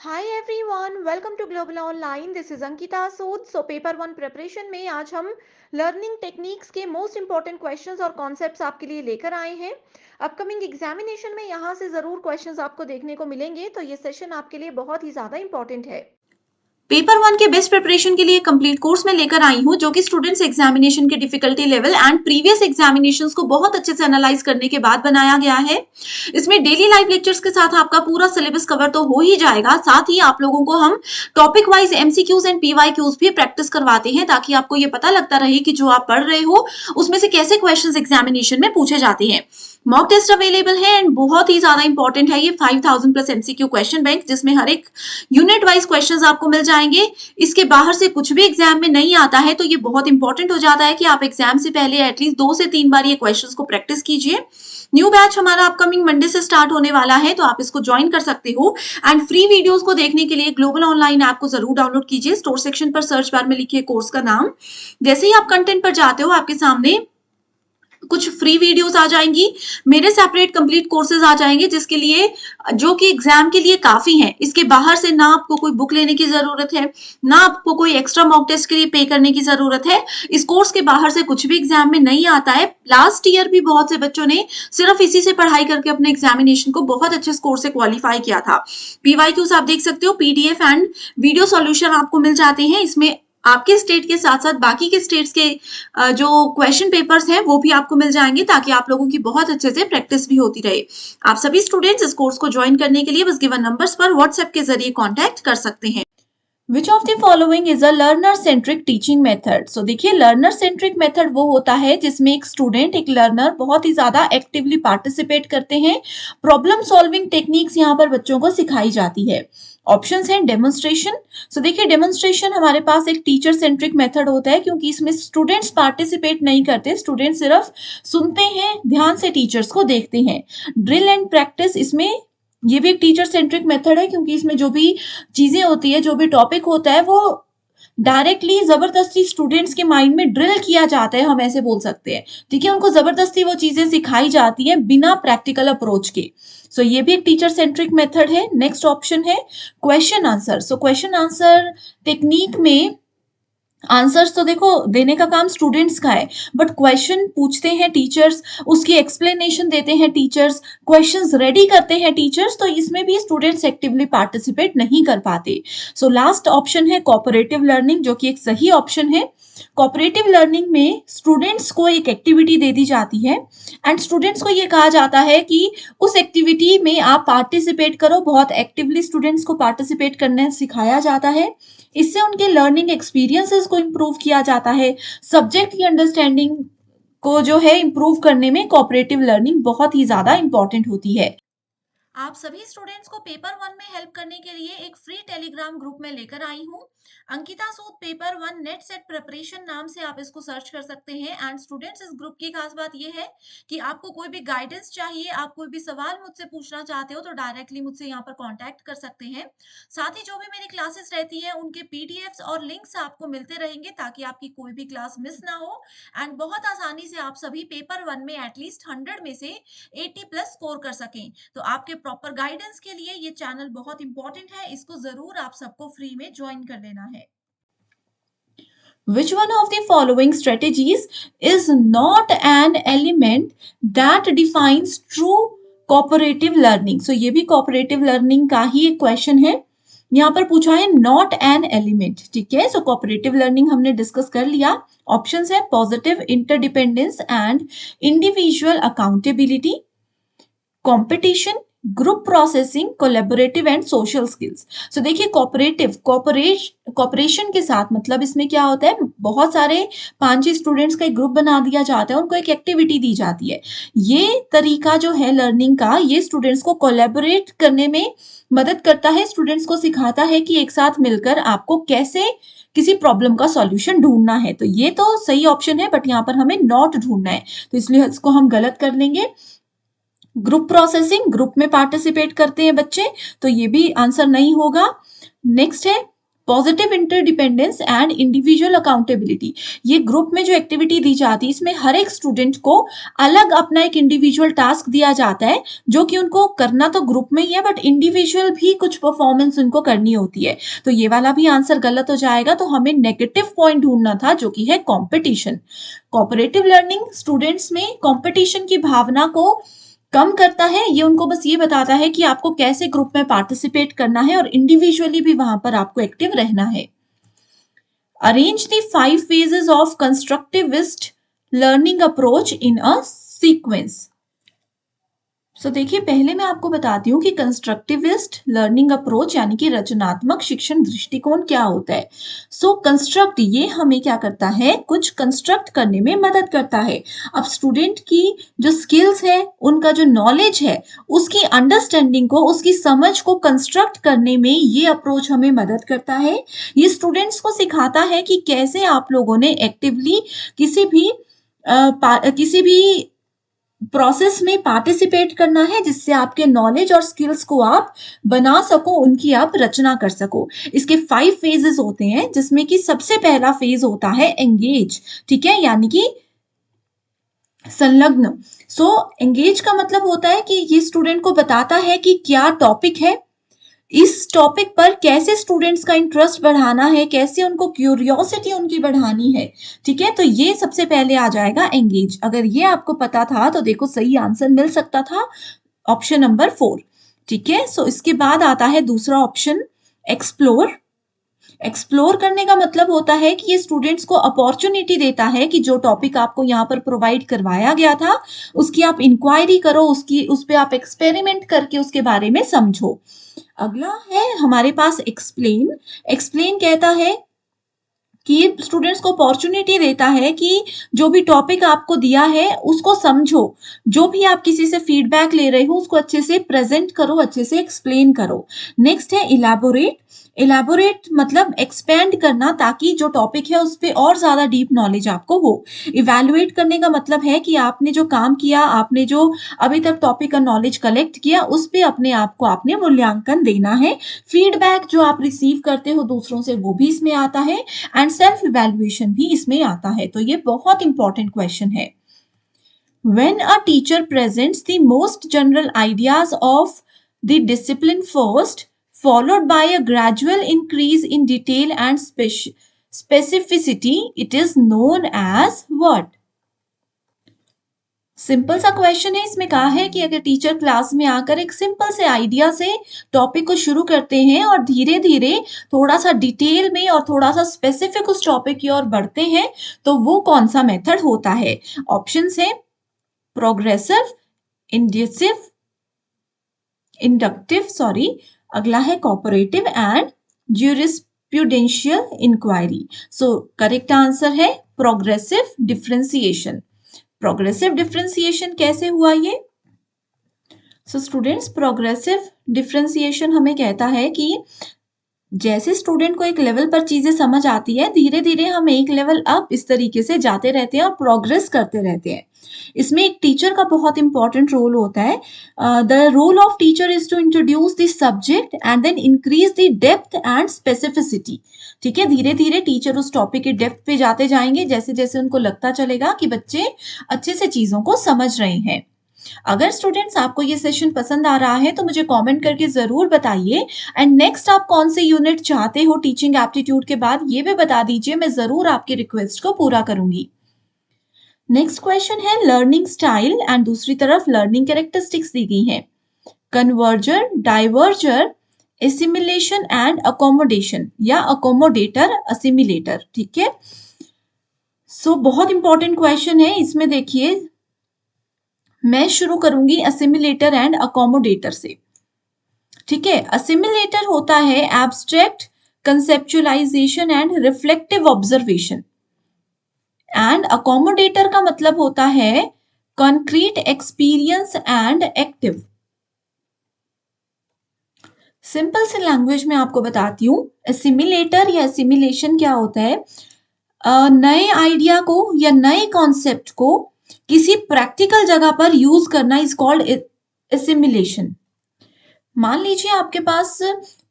Hi everyone, welcome to global online. This is Ankita Sood. Paper one preparation में आज हम learning techniques के most important questions और concepts आपके लिए लेकर आए हैं। अपकमिंग एग्जामिनेशन में यहाँ से ज़रूर क्वेश्चंस आपको देखने को मिलेंगे, तो ये सेशन आपके लिए बहुत ही ज़्यादा इंपॉर्टेंट है। पेपर वन के बेस्ट प्रिपरेशन के लिए कंप्लीट कोर्स में लेकर आई हूँ, जो कि स्टूडेंट्स एग्जामिनेशन के difficulty level and previous examinations को बहुत अच्छे से एनालाइज करने के बाद बनाया गया है। इसमें डेली लाइव लेक्चर्स के साथ आपका पूरा सिलेबस कवर तो हो ही जाएगा, साथ ही आप लोगों को हम topic wise MCQs and PYQs भी प्रैक्टिस करवाते हैं, ताकि आपको ये पता लगता रहे कि जो आप पढ़ रहे हो उसमें से कैसे क्वेश्चन एग्जामिनेशन में पूछे जाते हैं। मॉक टेस्ट अवेलेबल है एंड बहुत ही ज्यादा इंपॉर्टेंट है ये 5000 प्लस एमसीक्यू क्वेश्चन बैंक, जिसमें हर एक यूनिट वाइज क्वेश्चंस आपको मिल जाएंगे। इसके बाहर से कुछ भी एग्जाम में नहीं आता है, तो ये बहुत इंपॉर्टेंट हो जाता है कि आप एग्जाम से पहले एटलीस्ट 2 से 3 बार ये क्वेश्चंस को प्रैक्टिस कीजिए। न्यू बैच हमारा अपकमिंग मंडे से स्टार्ट होने वाला है, तो आप इसको ज्वाइन कर सकते हो। एंड फ्री वीडियोस को देखने के लिए ग्लोबल ऑनलाइन ऐप को जरूर डाउनलोड कीजिए। स्टोर सेक्शन पर सर्च बार में लिखिए कोर्स का नाम। जैसे ही आप कंटेंट पर जाते हो, आपके सामने कुछ फ्री वीडियोस आ जाएंगी, मेरे सेपरेट कंप्लीट कोर्सेज आ जाएंगे, जिसके लिए जो कि एग्जाम के लिए काफी है। इसके बाहर से ना आपको कोई बुक लेने की जरूरत है, ना आपको कोई एक्स्ट्रा मॉक टेस्ट के लिए पे करने की जरूरत है। इस कोर्स के बाहर से कुछ भी एग्जाम में नहीं आता है। लास्ट ईयर भी बहुत से बच्चों ने सिर्फ इसी से पढ़ाई करके अपने एग्जामिनेशन को बहुत अच्छे स्कोर से क्वालिफाई किया था। पीवाईक्यूज आप देख सकते हो, पीडीएफ एंड वीडियो सॉल्यूशन आपको मिल जाते हैं। इसमें आपके स्टेट के साथ साथ बाकी के स्टेट्स के जो क्वेश्चन पेपर्स हैं वो भी आपको मिल जाएंगे, ताकि आप लोगों की बहुत अच्छे से प्रैक्टिस भी होती रहे। आप सभी स्टूडेंट्स इस कोर्स को ज्वाइन करने के लिए बस गिवन नंबर्स पर व्हाट्सएप के जरिए कांटेक्ट कर सकते हैं। Which of the following is a learner centric teaching method. So देखिए, लर्नर सेंट्रिक मेथड वो होता है जिसमें एक स्टूडेंट, एक लर्नर बहुत ही ज्यादा एक्टिवली पार्टिसिपेट करते हैं। प्रॉब्लम सॉल्विंग टेक्निक्स यहाँ पर बच्चों को सिखाई जाती है। ऑप्शंस हैं डेमोन्स्ट्रेशन। सो देखिए, डेमोन्स्ट्रेशन हमारे पास एक टीचर सेंट्रिक मेथड होता है, क्योंकि इसमें स्टूडेंट्स पार्टिसिपेट नहीं करते, स्टूडेंट्स सिर्फ सुनते हैं, ध्यान से टीचर्स को देखते हैं। ड्रिल एंड प्रैक्टिस, इसमें ये भी एक टीचर सेंट्रिक मेथड है, क्योंकि इसमें जो भी चीजें होती है, जो भी टॉपिक होता है, वो डायरेक्टली जबरदस्ती स्टूडेंट्स के माइंड में ड्रिल किया जाता है, हम ऐसे बोल सकते हैं। ठीक है, उनको जबरदस्ती वो चीजें सिखाई जाती है बिना प्रैक्टिकल अप्रोच के। सो ये भी एक टीचर सेंट्रिक मेथड है। नेक्स्ट ऑप्शन है question answer. So question answer technique में आंसर्स तो देखो देने का काम स्टूडेंट्स का है, बट क्वेश्चन पूछते हैं टीचर्स, उसकी एक्सप्लेनेशन देते हैं टीचर्स, क्वेश्चंस रेडी करते हैं टीचर्स, तो इसमें भी स्टूडेंट्स एक्टिवली पार्टिसिपेट नहीं कर पाते। सो लास्ट ऑप्शन है कोऑपरेटिव लर्निंग, जो कि एक सही ऑप्शन है। कोऑपरेटिव लर्निंग में स्टूडेंट्स को एक एक्टिविटी दे दी जाती है एंड स्टूडेंट्स को ये कहा जाता है कि उस एक्टिविटी में आप पार्टिसिपेट करो। बहुत एक्टिवली स्टूडेंट्स को पार्टिसिपेट करने सिखाया जाता है। इससे उनके लर्निंग एक्सपीरियंसेस को इम्प्रूव किया जाता है। सब्जेक्ट की अंडरस्टैंडिंग को जो है इम्प्रूव करने में कोऑपरेटिव लर्निंग बहुत ही ज्यादा इंपॉर्टेंट होती है। आप सभी स्टूडेंट्स को पेपर वन में हेल्प करने के लिए एक फ्री टेलीग्राम ग्रुप में लेकर आई हूँ। Ankita Sood paper one NET SET preparation नाम से आप इसको सर्च कर सकते हैं। एंड स्टूडेंट्स, इस ग्रुप की खास बात यह है कि आपको कोई भी गाइडेंस चाहिए, आप कोई भी सवाल मुझसे पूछना चाहते हो, तो डायरेक्टली मुझसे यहाँ पर कांटेक्ट कर सकते हैं। साथ ही जो भी मेरी क्लासेस रहती है उनके पीडीएफ्स और लिंक्स आपको मिलते रहेंगे, ताकि आपकी कोई भी क्लास मिस ना हो। एंड बहुत आसानी से आप सभी पेपर वन में एटलीस्ट 100 में से 80 प्लस स्कोर कर सकें। तो आपके प्रॉपर गाइडेंस के लिए ये चैनल बहुत इंपॉर्टेंट है, इसको जरूर आप सबको फ्री में ज्वाइन कर लेना है। Which one of the following strategies is not an element that defines true cooperative learning? So ये भी cooperative learning का ही एक क्वेश्चन है। यहाँ पर पूछा है नॉट एन एलिमेंट। ठीक है, सो कोऑपरेटिव लर्निंग हमने डिस्कस कर लिया। ऑप्शंस है positive interdependence and individual accountability, competition, group processing, collaborative and social skills. So देखिए, कोऑपरेशन के साथ मतलब इसमें क्या होता है, बहुत सारे 5-6 स्टूडेंट्स का एक ग्रुप बना दिया जाता है, उनको एक एक्टिविटी दी जाती है। ये तरीका जो है लर्निंग का, ये स्टूडेंट्स को कोलैबोरेट करने में मदद करता है, स्टूडेंट्स को सिखाता है कि एक साथ मिलकर आपको कैसे किसी प्रॉब्लम का सॉल्यूशन ढूंढना है। तो ये तो सही ऑप्शन है, बट यहाँ पर हमें नॉट ढूंढना है, तो इसलिए इसको हम गलत कर लेंगे। ग्रुप प्रोसेसिंग, ग्रुप में पार्टिसिपेट करते हैं बच्चे, तो ये भी आंसर नहीं होगा। नेक्स्ट है positive interdependence and individual accountability. ये ग्रुप में जो एक्टिविटी दी जाती है इसमें हर एक स्टूडेंट को अलग अपना एक इंडिविजुअल टास्क दिया जाता है, जो कि उनको करना तो ग्रुप में ही है बट इंडिविजुअल भी कुछ परफॉर्मेंस उनको करनी होती है। तो ये वाला भी आंसर गलत हो जाएगा, तो हमें नेगेटिव पॉइंट ढूंढना था जो कि है कॉम्पिटिशन। कोऑपरेटिव लर्निंग स्टूडेंट्स में कॉम्पिटिशन की भावना को कम करता है। ये उनको बस ये बताता है कि आपको कैसे ग्रुप में पार्टिसिपेट करना है और इंडिविजुअली भी वहां पर आपको एक्टिव रहना है। Arrange the 5 phases of constructivist learning approach in a sequence। सो देखिए, पहले मैं आपको बताती हूँ कि कंस्ट्रक्टिविस्ट लर्निंग अप्रोच यानी कि रचनात्मक शिक्षण दृष्टिकोण क्या होता है। सो कंस्ट्रक्ट, ये हमें क्या करता है, कुछ कंस्ट्रक्ट करने में मदद करता है। अब स्टूडेंट की जो स्किल्स है, उनका जो नॉलेज है, उसकी अंडरस्टैंडिंग को, उसकी समझ को कंस्ट्रक्ट करने में ये अप्रोच हमें मदद करता है। ये स्टूडेंट्स को सिखाता है कि कैसे आप लोगों ने एक्टिवली किसी भी प्रोसेस में पार्टिसिपेट करना है, जिससे आपके नॉलेज और स्किल्स को आप बना सको, उनकी आप रचना कर सको। इसके 5 फेजेस होते हैं, जिसमें कि सबसे पहला फेज होता है एंगेज, ठीक है, यानी कि संलग्न। सो एंगेज का मतलब होता है कि ये स्टूडेंट को बताता है कि क्या टॉपिक है, इस टॉपिक पर कैसे स्टूडेंट्स का इंटरेस्ट बढ़ाना है, कैसे उनको क्यूरियोसिटी उनकी बढ़ानी है, ठीक है। तो ये सबसे पहले आ जाएगा एंगेज। अगर ये आपको पता था तो देखो सही आंसर मिल सकता था ऑप्शन नंबर 4, ठीक है। सो इसके बाद आता है दूसरा ऑप्शन, एक्सप्लोर। एक्सप्लोर करने का मतलब होता है कि ये स्टूडेंट्स को अपॉर्चुनिटी देता है कि जो टॉपिक आपको यहाँ पर प्रोवाइड करवाया गया था उसकी आप इंक्वायरी करो, उस पे आप एक्सपेरिमेंट करके उसके बारे में समझो। अगला है हमारे पास एक्सप्लेन। एक्सप्लेन कहता है कि ये स्टूडेंट्स को अपॉर्चुनिटी देता है कि जो भी टॉपिक आपको दिया है उसको समझो, जो भी आप किसी से फीडबैक ले रहे हो उसको अच्छे से प्रेजेंट करो, अच्छे से एक्सप्लेन करो। नेक्स्ट है इलैबोरेट। इलैबोरेट मतलब एक्सपेंड करना, ताकि जो टॉपिक है उस पर और ज्यादा डीप नॉलेज आपको हो। इवैल्यूएट करने का मतलब है कि आपने जो काम किया, आपने जो अभी तक टॉपिक का नॉलेज कलेक्ट किया, उस पर अपने आप को आपने मूल्यांकन देना है। फीडबैक जो आप रिसीव करते हो दूसरों से, वो भी इसमें आता है, एंड सेल्फ इवैल्यूएशन भी इसमें आता है। तो ये बहुत इंपॉर्टेंट क्वेश्चन है। When a teacher presents the most general ideas of the discipline first, followed by a gradual increase in detail and specificity, it is known as what? Simple सा question है। इसमें कहा है कि अगर टीचर क्लास में आकर एक सिंपल से आइडिया से टॉपिक को शुरू करते हैं और धीरे धीरे थोड़ा सा डिटेल में और थोड़ा सा स्पेसिफिक उस टॉपिक की ओर बढ़ते हैं, तो वो कौन सा मेथड होता है? ऑप्शंस है प्रोग्रेसिव, इंडक्टिव, अगला है cooperative and jurisprudential inquiry. So correct answer है प्रोग्रेसिव डिफरेंशिएशन। प्रोग्रेसिव डिफरेंशिएशन कैसे हुआ ये? सो स्टूडेंट्स, प्रोग्रेसिव डिफरेंशिएशन हमें कहता है कि जैसे स्टूडेंट को एक लेवल पर चीजें समझ आती है, धीरे धीरे हम एक लेवल अप इस तरीके से जाते रहते हैं और प्रोग्रेस करते रहते हैं। इसमें एक टीचर का बहुत इंपॉर्टेंट रोल होता है। The role of teacher is to introduce the subject and then increase the depth and specificity, ठीक है। धीरे धीरे टीचर उस टॉपिक के डेप्थ पे जाते जाएंगे, जैसे जैसे उनको लगता चलेगा कि बच्चे अच्छे से चीजों को समझ रहे हैं। अगर स्टूडेंट्स आपको ये सेशन पसंद आ रहा है तो मुझे कमेंट करके जरूर बताइए, एंड नेक्स्ट आप कौन से यूनिट चाहते हो टीचिंग एप्टीट्यूड के बाद, ये भी बता दीजिए। मैं जरूर आपकी रिक्वेस्ट को पूरा करूंगी। नेक्स्ट क्वेश्चन है लर्निंग स्टाइल, एंड दूसरी तरफ लर्निंग कैरेक्टरिस्टिक्स दी गई है। कन्वर्जर, डाइवर्जर, एसिमिलेशन एंड अकोमोडेशन, या अकोमोडेटर, असिमिलेटर, ठीक है। सो बहुत इंपॉर्टेंट क्वेश्चन है। इसमें देखिए, मैं शुरू करूंगी असिमिलेटर एंड अकोमोडेटर से, ठीक है। असिमिलेटर होता है abstract conceptualisation and reflective observation, and accommodator का मतलब होता है concrete experience and active. Simple सी लैंग्वेज में आपको बताती हूँ, असिमिलेटर या असिमिलेशन क्या होता है? नए आइडिया को या नए कॉन्सेप्ट को किसी प्रैक्टिकल जगह पर यूज करना इज कॉल्ड एसिमिलेशन। मान लीजिए आपके पास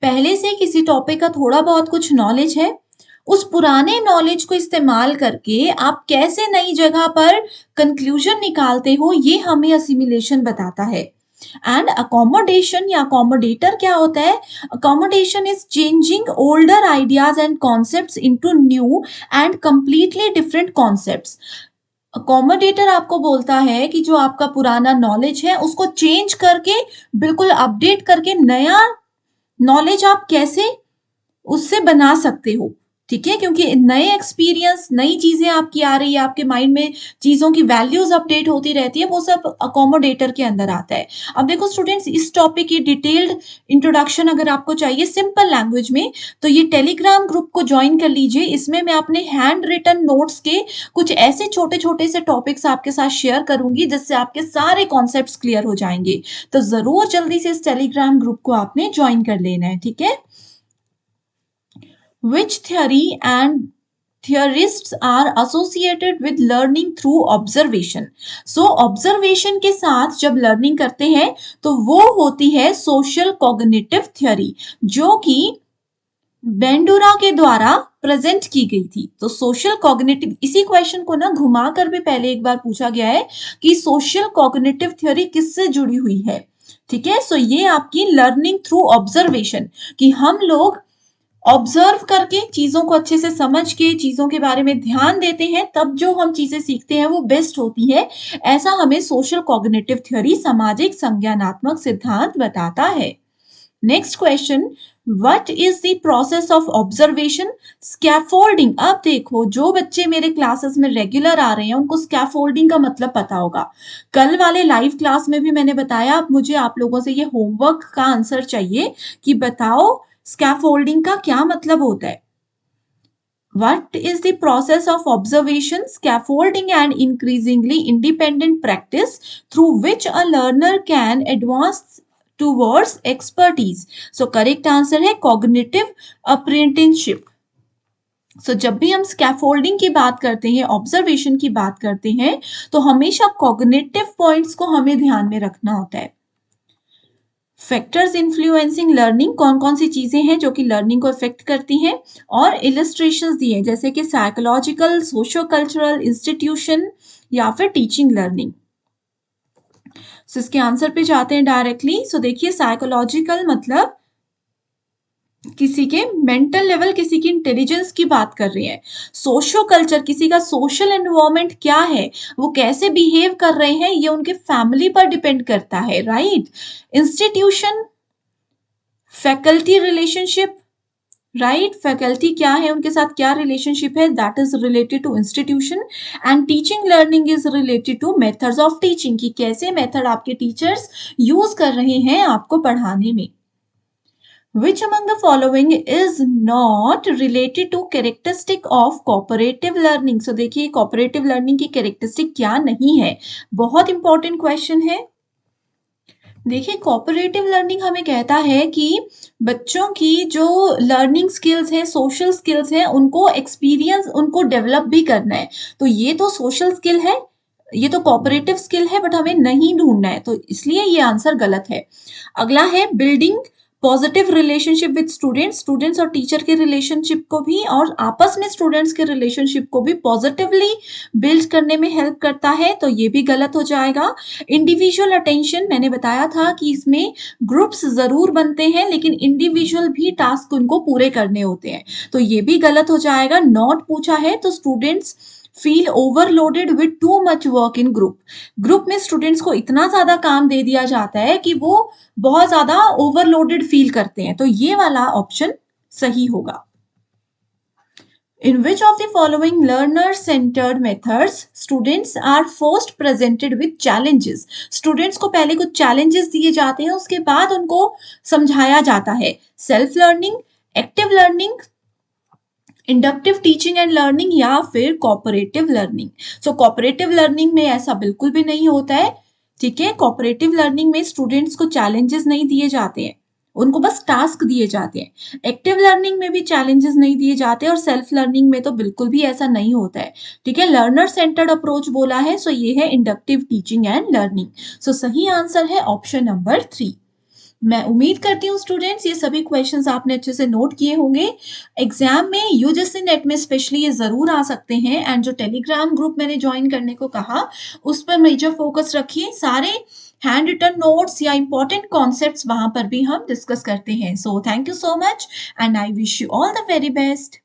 पहले से किसी टॉपिक का थोड़ा बहुत कुछ नॉलेज है, उस पुराने नॉलेज को इस्तेमाल करके आप कैसे नई जगह पर कंक्लूजन निकालते हो, ये हमें असिमिलेशन बताता है। एंड अकोमोडेशन या अकोमोडेटर क्या होता है? Accommodation is changing older ideas and concepts into new and completely different concepts. Accommodator आपको बोलता है कि जो आपका पुराना नॉलेज है उसको चेंज करके, बिल्कुल अपडेट करके नया नॉलेज आप कैसे उससे बना सकते हो। ठीक है, क्योंकि नए एक्सपीरियंस, नई चीजें आपकी आ रही है, आपके माइंड में चीजों की वैल्यूज अपडेट होती रहती है, वो सब अकोमोडेटर के अंदर आता है। अब देखो स्टूडेंट्स, इस टॉपिक की डिटेल्ड इंट्रोडक्शन अगर आपको चाहिए सिंपल लैंग्वेज में, तो ये टेलीग्राम ग्रुप को ज्वाइन कर लीजिए। इसमें मैं अपने हैंड रिटन नोट्स के कुछ ऐसे छोटे छोटे से टॉपिक्स आपके साथ शेयर करूंगी जिससे आपके सारे कॉन्सेप्ट्स क्लियर हो जाएंगे। तो जरूर जल्दी से इस टेलीग्राम ग्रुप को आपने ज्वाइन कर लेना है। ठीक है। Which theory and theorists are associated with learning through observation? So observation के साथ जब learning करते हैं तो वो होती है social cognitive theory, जो कि बेंडुरा के द्वारा प्रेजेंट की गई थी। तो सोशल कॉग्निटिव, इसी क्वेश्चन को ना घुमा कर भी पहले एक बार पूछा गया है कि सोशल कॉग्निटिव थ्योरी किससे जुड़ी हुई है। ठीक है, सो ये आपकी लर्निंग थ्रू ऑब्जर्वेशन, कि हम लोग ऑब्जर्व करके चीजों को अच्छे से समझ के चीजों के बारे में ध्यान देते हैं, तब जो हम चीजें सीखते हैं वो बेस्ट होती है। ऐसा हमें सोशल कॉग्निटिव थ्योरी, सामाजिक संज्ञानात्मक सिद्धांत बताता है। Next question, what is the process of observation? Scaffolding. अब देखो, जो बच्चे मेरे क्लासेस में रेगुलर आ रहे हैं उनको स्कैफोल्डिंग का मतलब पता होगा। कल वाले लाइव क्लास में भी मैंने बताया। अब मुझे आप लोगों से ये होमवर्क का आंसर चाहिए कि बताओ स्कैफोल्डिंग का क्या मतलब होता है। What is the process of observation, scaffolding, and increasingly independent practice through which a learner can advance towards expertise? So correct answer है cognitive apprenticeship. So जब भी हम स्कैफोल्डिंग की बात करते हैं, ऑब्जर्वेशन की बात करते हैं, तो हमेशा कॉग्निटिव पॉइंट्स को हमें ध्यान में रखना होता है। फैक्टर्स इन्फ्लुएंसिंग लर्निंग, कौन कौन सी चीजें हैं जो कि लर्निंग को इफेक्ट करती हैं, और इलस्ट्रेशंस दिए जैसे कि साइकोलॉजिकल, सोशियो कल्चरल, इंस्टीट्यूशन या फिर टीचिंग लर्निंग। सो इसके आंसर पे जाते हैं डायरेक्टली। सो देखिए, साइकोलॉजिकल मतलब किसी के मेंटल लेवल, किसी की इंटेलिजेंस की बात कर रहे हैं। सोशो कल्चर, किसी का सोशल एनवायरनमेंट क्या है, वो कैसे बिहेव कर रहे हैं, ये उनके फैमिली पर डिपेंड करता है, right. Institution, faculty relationship, right, faculty क्या है, उनके साथ क्या रिलेशनशिप है, that is related to institution. And teaching learning is related to methods of teaching, कि कैसे मेथड आपके टीचर्स यूज कर रहे हैं आपको पढ़ाने में। Which among the following is not related to characteristic of cooperative learning? So देखिए, cooperative learning की characteristic क्या नहीं है, बहुत इंपॉर्टेंट क्वेश्चन है। देखिए, कोऑपरेटिव लर्निंग हमें कहता है कि बच्चों की जो लर्निंग स्किल्स हैं, सोशल स्किल्स हैं, उनको एक्सपीरियंस, उनको डेवलप भी करना है। तो ये तो सोशल स्किल है, ये तो कोऑपरेटिव स्किल है, बट हमें नहीं ढूंढना है, तो इसलिए ये आंसर गलत है। अगला है building positive relationship with students, students और टीचर के रिलेशनशिप को भी, और आपस में स्टूडेंट्स के रिलेशनशिप को भी पॉजिटिवली बिल्ड करने में हेल्प करता है, तो ये भी गलत हो जाएगा। इंडिविजुअल अटेंशन, मैंने बताया था कि इसमें ग्रुप्स जरूर बनते हैं लेकिन इंडिविजुअल भी टास्क उनको पूरे करने होते हैं, तो ये भी गलत हो जाएगा। नॉट पूछा है तो students feel overloaded with too much work in group, group में स्टूडेंट्स को इतना ज्यादा काम दे दिया जाता है कि वो बहुत ज्यादा ओवरलोडेड फील करते हैं, तो ये वाला ऑप्शन सही होगा। In which of the following learner-centered methods students are first presented with challenges? Students को पहले कुछ challenges दिए जाते हैं, उसके बाद उनको समझाया जाता है। Self learning, active learning, inductive teaching and learning, या फिर कोऑपरेटिव लर्निंग। सो कोऑपरेटिव लर्निंग में ऐसा बिल्कुल भी नहीं होता है। ठीक है, कोऑपरेटिव लर्निंग में स्टूडेंट्स को चैलेंजेस नहीं दिए जाते हैं, उनको बस टास्क दिए जाते हैं। एक्टिव लर्निंग में भी चैलेंजेस नहीं दिए जाते, और सेल्फ लर्निंग में तो बिल्कुल भी ऐसा नहीं होता है। ठीक है, लर्नर सेंटर्ड अप्रोच बोला है, सो ये है इंडक्टिव टीचिंग एंड लर्निंग। सो सही आंसर है ऑप्शन नंबर 3। मैं उम्मीद करती हूँ स्टूडेंट्स ये सभी क्वेश्चंस आपने अच्छे से नोट किए होंगे। एग्ज़ाम में यूजीसी नेट में स्पेशली ये ज़रूर आ सकते हैं एंड जो टेलीग्राम ग्रुप मैंने जॉइन करने को कहा, उस पर मेजर फ़ोकस रखिए। सारे हैंड रिटन नोट्स या इम्पोर्टेंट कॉन्सेप्ट्स वहाँ पर भी हम डिस्कस करते हैं। So thank you so much and I wish you all the very best.